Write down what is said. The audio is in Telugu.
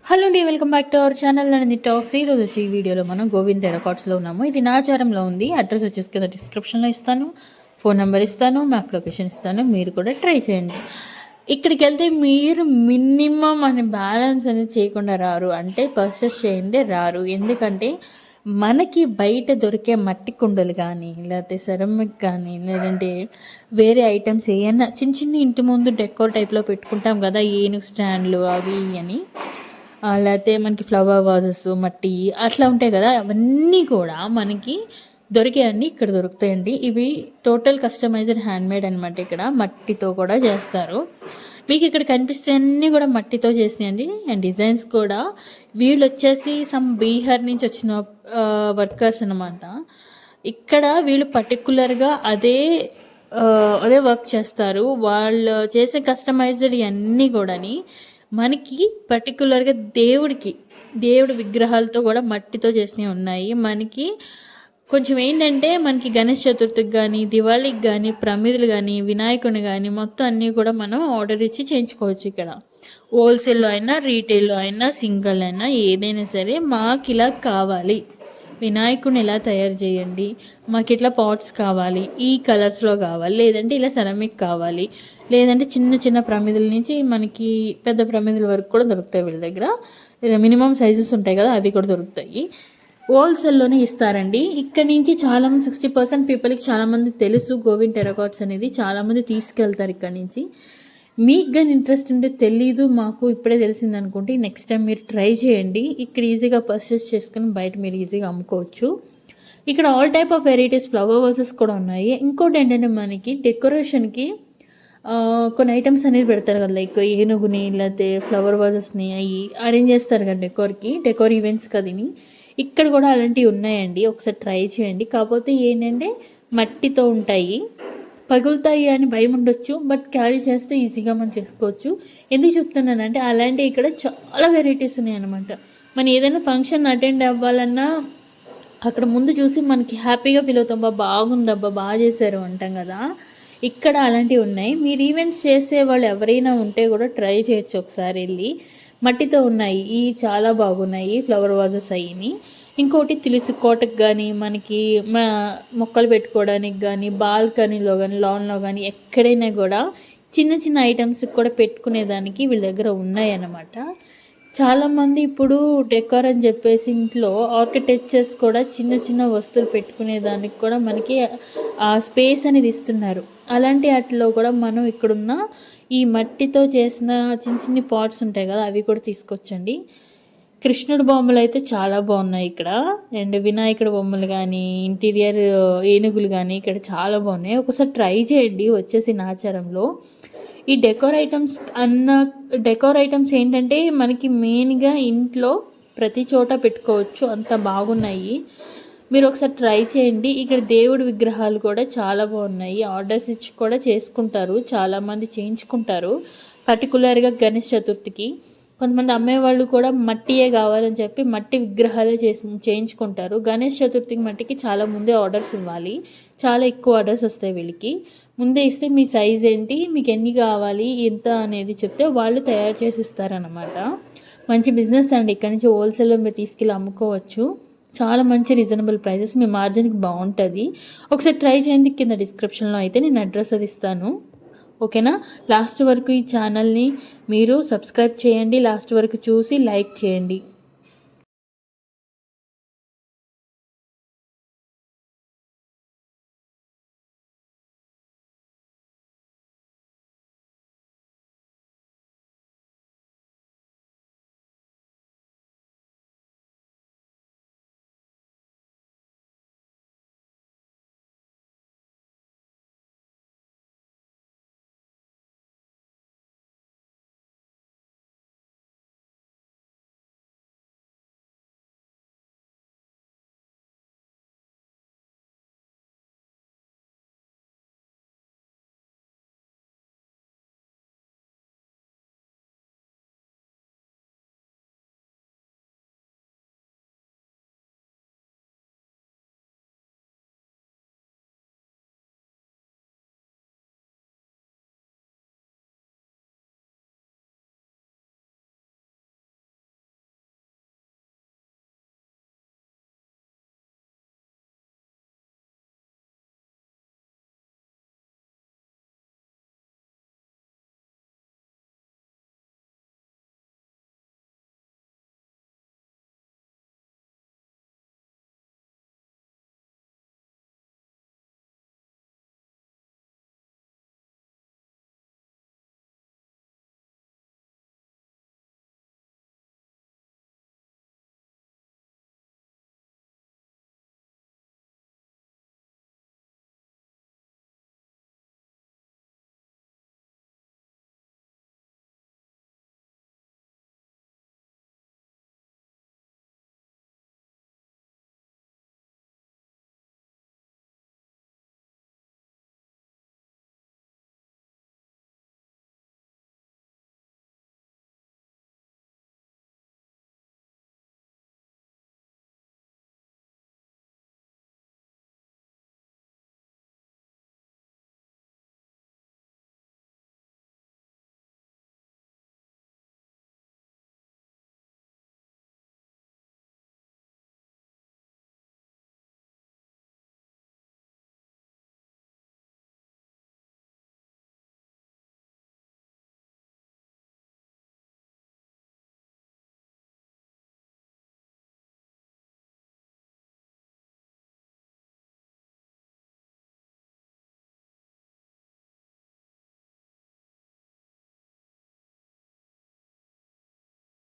హలో అండి, welcome back to our channel అండి టాక్స్. ఈరోజు వచ్చి ఈ వీడియోలో మనం గోవింద్ టెరకాట్స్లో ఉన్నాము. ఇది నాచారంలో ఉంది. అడ్రస్ వచ్చేసి కింద డిస్క్రిప్షన్లో ఇస్తాను, ఫోన్ నెంబర్ ఇస్తాను, మ్యాప్ లొకేషన్ ఇస్తాను. మీరు కూడా ట్రై చేయండి. ఇక్కడికి వెళ్తే మీరు మినిమం అని బ్యాలెన్స్ అనేది చేయకుండా రారు, అంటే పర్చేస్ చేయండి రారు. ఎందుకంటే మనకి బయట దొరికే మట్టి కుండలు కానీ, లేకపోతే సెరమిక్ కానీ, లేదంటే వేరే ఐటమ్స్ ఏమన్నా చిన్న చిన్న ఇంటి ముందు డెకోర్ టైప్లో పెట్టుకుంటాం కదా, ఏనుగు స్టాండ్లు అవి అని, లేకపోతే మనకి ఫ్లవర్ వాజెస్ మట్టి అట్లా ఉంటాయి కదా, అవన్నీ కూడా మనకి దొరికాయండి. ఇక్కడ దొరుకుతాయండి. ఇవి టోటల్ కస్టమైజ్డ్ హ్యాండ్మేడ్ అనమాట. ఇక్కడ మట్టితో కూడా చేస్తారు. మీకు ఇక్కడ కనిపిస్తే అన్నీ కూడా మట్టితో చేసినాయండి. అండ్ డిజైన్స్ కూడా వీళ్ళు వచ్చేసి సమ్ బీహార్ నుంచి వచ్చిన వర్కర్స్ అనమాట. ఇక్కడ వీళ్ళు పర్టికులర్గా అదే వర్క్ చేస్తారు. వాళ్ళు చేసే కస్టమైజ్డ్ అన్నీ కూడాని మనకి పర్టికులర్గా దేవుడి విగ్రహాలతో కూడా మట్టితో చేసినవి ఉన్నాయి. మనకి కొంచెం ఏంటంటే మనకి గణేష్ చతుర్థికి కానీ, దివాళీకి కానీ, ప్రమిదలు కానీ, వినాయకుని కానీ మొత్తం అన్నీ కూడా మనం ఆర్డర్ ఇచ్చి చేయించుకోవచ్చు. ఇక్కడ హోల్సేల్లో అయినా, రీటైల్లో అయినా, సింగిల్ అయినా, ఏదైనా సరే మాకు ఇలా కావాలి, వినాయకుని ఎలా తయారు చేయండి, మాకు ఇట్లా పాట్స్ కావాలి, ఈ కలర్స్లో కావాలి, లేదంటే ఇలా సెరామిక్ కావాలి, లేదంటే చిన్న చిన్న ప్రమిదల నుంచి మనకి పెద్ద ప్రమిదల వరకు కూడా దొరుకుతాయి వీళ్ళ దగ్గర. మినిమం సైజెస్ ఉంటాయి కదా, అవి కూడా దొరుకుతాయి. హోల్సేల్లోనే ఇస్తారండి. ఇక్కడ నుంచి చాలామంది 60% పీపుల్కి చాలామంది తెలుసు గోవింద్ టెరకాట్స్ అనేది. చాలామంది తీసుకెళ్తారు ఇక్కడ నుంచి. మీకు కానీ ఇంట్రెస్ట్ ఉంటే తెలీదు, మాకు ఇప్పుడే తెలిసింది అనుకుంటే నెక్స్ట్ టైం మీరు ట్రై చేయండి. ఇక్కడ ఈజీగా పర్చేస్ చేసుకుని బయట మీరు ఈజీగా అమ్ముకోవచ్చు. ఇక్కడ all type of varieties flower vases కూడా ఉన్నాయి. ఇంకోటి ఏంటంటే మనకి డెకరేషన్కి కొన్ని ఐటమ్స్ అనేది పెడతారు కదా, లైక్ ఏనుగుని లేకపోతే ఫ్లవర్ వాజెస్ని అవి అరేంజ్ చేస్తారు కదా డెకోర్ ఈవెంట్స్ కదిని. ఇక్కడ కూడా అలాంటివి ఉన్నాయండి. ఒకసారి ట్రై చేయండి. కాకపోతే ఏంటంటే మట్టితో ఉంటాయి, పగులుతాయి అని భయం ఉండొచ్చు, బట్ క్యారీ చేస్తే ఈజీగా మనం చేసుకోవచ్చు. ఎందుకు చెప్తున్నానంటే అలాంటివి ఇక్కడ చాలా వెరైటీస్ ఉన్నాయి అనమాట. మనం ఏదైనా ఫంక్షన్ అటెండ్ అవ్వాలన్నా అక్కడ ముందు చూసి మనకి హ్యాపీగా ఫీల్ అవుతాం, బాగుందబ్బా, బాగా చేశారు అంటాం కదా. ఇక్కడ అలాంటివి ఉన్నాయి. మీరు ఈవెంట్స్ చేసే వాళ్ళు ఎవరైనా ఉంటే కూడా ట్రై చేయొచ్చు ఒకసారి వెళ్ళి. మట్టితో ఉన్నాయి, ఈ చాలా బాగున్నాయి ఫ్లవర్ వాజెస్ అయ్యి. ఇంకోటి తులసి కోటకు కానీ, మనకి మొక్కలు పెట్టుకోవడానికి కానీ, బాల్కనీలో కానీ, లాన్లో కానీ ఎక్కడైనా కూడా చిన్న చిన్న ఐటమ్స్కి కూడా పెట్టుకునేదానికి వీళ్ళ దగ్గర ఉన్నాయన్నమాట. చాలామంది ఇప్పుడు డెకార్ అని చెప్పేసి ఇంట్లో ఆర్కిటెక్చర్స్ కూడా చిన్న చిన్న వస్తువులు పెట్టుకునేదానికి కూడా మనకి ఆ స్పేస్ అనేది ఇస్తున్నారు. అలాంటి వాటిలో కూడా మనం ఇక్కడున్న ఈ మట్టితో చేసిన చిన్న చిన్న పాట్స్ ఉంటాయి కదా, అవి కూడా తీసుకొచ్చండి. కృష్ణుడు బొమ్మలు అయితే చాలా బాగున్నాయి ఇక్కడ. అండ్ వినాయకుడు బొమ్మలు కానీ, ఇంటీరియర్ ఏనుగులు కానీ ఇక్కడ చాలా బాగున్నాయి. ఒకసారి ట్రై చేయండి వచ్చేసి నాచారంలో. ఈ డెకోర్ ఐటమ్స్ ఏంటంటే మనకి మెయిన్గా ఇంట్లో ప్రతి చోట పెట్టుకోవచ్చు, అంత బాగున్నాయి. మీరు ఒకసారి ట్రై చేయండి. ఇక్కడ దేవుడి విగ్రహాలు కూడా చాలా బాగున్నాయి. ఆర్డర్స్ ఇచ్చి కూడా చేసుకుంటారు, చాలామంది చేయించుకుంటారు. పర్టికులర్గా గణేష్ చతుర్థికి కొంతమంది అమ్మేవాళ్ళు కూడా మట్టియే కావాలని చెప్పి మట్టి విగ్రహాలే చేయించుకుంటారు. గణేష్ చతుర్థికి మట్టికి చాలా ముందే ఆర్డర్స్ ఇవ్వాలి, చాలా ఎక్కువ ఆర్డర్స్ వస్తాయి వీళ్ళకి. ముందే ఇస్తే మీ సైజ్ ఏంటి, మీకు ఎన్ని కావాలి, ఎంత అనేది చెప్తే వాళ్ళు తయారు చేసి ఇస్తారనమాట. మంచి బిజినెస్ అండి. ఇక్కడ నుంచి హోల్సేల్లో మీరు తీసుకెళ్ళి అమ్ముకోవచ్చు. చాలా మంచి రీజనబుల్ ప్రైజెస్, మీ మార్జిన్కి బాగుంటుంది. ఒకసారి ట్రై చేయండి. కింద డిస్క్రిప్షన్లో అయితే నేను అడ్రస్ అది ఇస్తాను. ఓకేనా? లాస్ట్ వరకు ఈ ఛానల్ని మీరు సబ్స్క్రైబ్ చేయండి, లాస్ట్ వరకు చూసి లైక్ చేయండి.